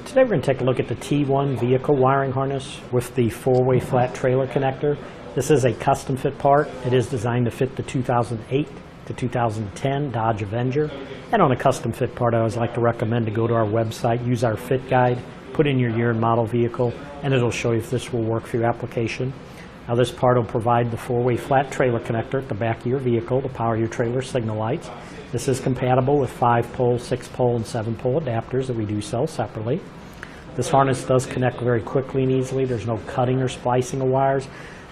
Today we're going to take a look at the T1 vehicle wiring harness with the 4-way flat trailer connector. This is a custom fit part. It is designed to fit the 2008 to 2010 Dodge Avenger. And on a custom fit part, I always like to recommend to go to our website, use our fit guide, put in your year and model vehicle, and it'll show you if this will work for your application. Now this part will provide the 4-way flat trailer connector at the back of your vehicle to power your trailer signal lights. This is compatible with 5-pole, 6-pole, and 7-pole adapters that we do sell separately. This harness does connect very quickly and easily. There's no cutting or splicing of wires.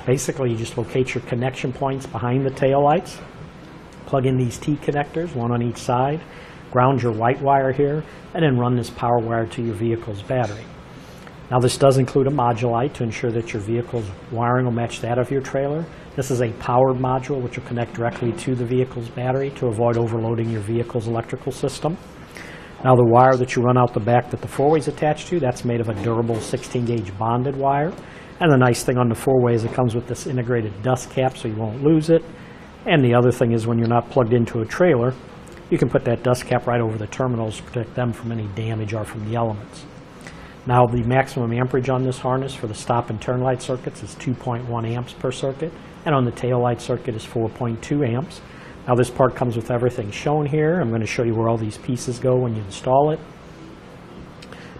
Basically, you just locate your connection points behind the tail lights, plug in these T connectors, one on each side, ground your white wire here, and then run this power wire to your vehicle's battery. Now this does include a modulite to ensure that your vehicle's wiring will match that of your trailer. This is a powered module which will connect directly to the vehicle's battery to avoid overloading your vehicle's electrical system. Now the wire that you run out the back that the 4-way is attached to, that's made of a durable 16-gauge bonded wire. And the nice thing on the 4-way is it comes with this integrated dust cap so you won't lose it. And the other thing is when you're not plugged into a trailer, you can put that dust cap right over the terminals to protect them from any damage or from the elements. Now the maximum amperage on this harness for the stop and turn light circuits is 2.1 amps per circuit, and on the tail light circuit is 4.2 amps. Now this part comes with everything shown here. I'm going to show you where all these pieces go when you install it.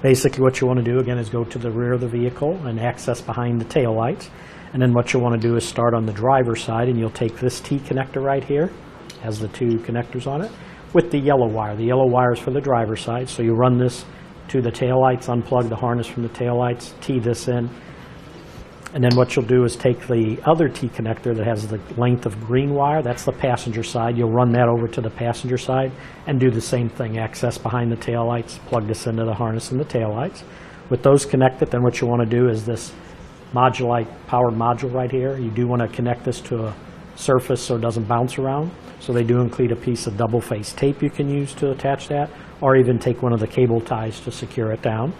Basically what you want to do again is go to the rear of the vehicle and access behind the tail lights. And then what you want to do is start on the driver's side, and you'll take this T connector right here, has the 2 connectors on it, with the yellow wire. The yellow wire is for the driver's side, so you run this to the tail lights, unplug the harness from the tail lights, T this in, and then what you'll do is take the other T connector that has the length of green wire, that's the passenger side, you'll run that over to the passenger side and do the same thing, access behind the tail lights, plug this into the harness and the tail lights. With those connected, then what you want to do is this modulite powered module right here, you do want to connect this to a surface so it doesn't bounce around. So they do include a piece of double-face tape you can use to attach that, or even take one of the cable ties to secure it down.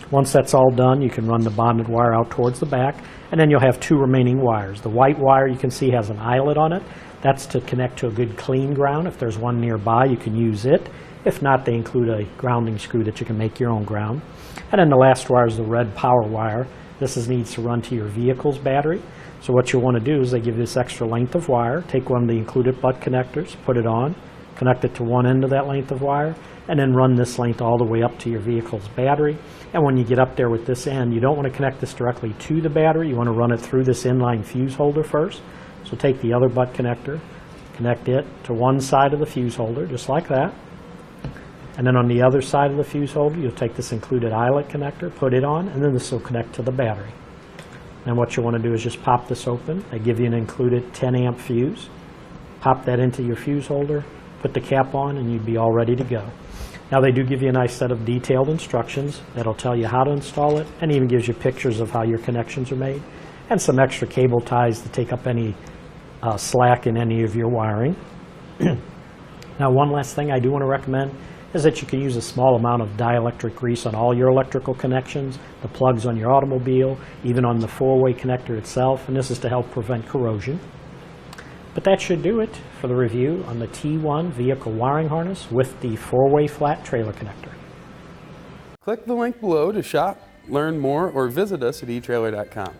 Once that's all done, you can run the bonded wire out towards the back, and then you'll have 2 remaining wires. The white wire you can see has an eyelet on it. That's to connect to a good clean ground. If there's one nearby, you can use it. If not, they include a grounding screw that you can make your own ground. And then the last wire is the red power wire. This needs to run to your vehicle's battery. So what you want to do is they give you this extra length of wire, take one of the included butt connectors, put it on, connect it to one end of that length of wire, and then run this length all the way up to your vehicle's battery. And when you get up there with this end, you don't want to connect this directly to the battery. You want to run it through this inline fuse holder first. So take the other butt connector, connect it to one side of the fuse holder, just like that. And then on the other side of the fuse holder, you'll take this included eyelet connector, put it on, and then this will connect to the battery. And what you want to do is just pop this open. They give you an included 10 amp fuse. Pop that into your fuse holder, put the cap on, and you'd be all ready to go. Now they do give you a nice set of detailed instructions that'll tell you how to install it, and even gives you pictures of how your connections are made, and some extra cable ties to take up any slack in any of your wiring. Now one last thing I do want to recommend is that you can use a small amount of dielectric grease on all your electrical connections, the plugs on your automobile, even on the 4-way connector itself, and this is to help prevent corrosion. But that should do it for the review on the T1 vehicle wiring harness with the 4-way flat trailer connector. Click the link below to shop, learn more, or visit us at etrailer.com.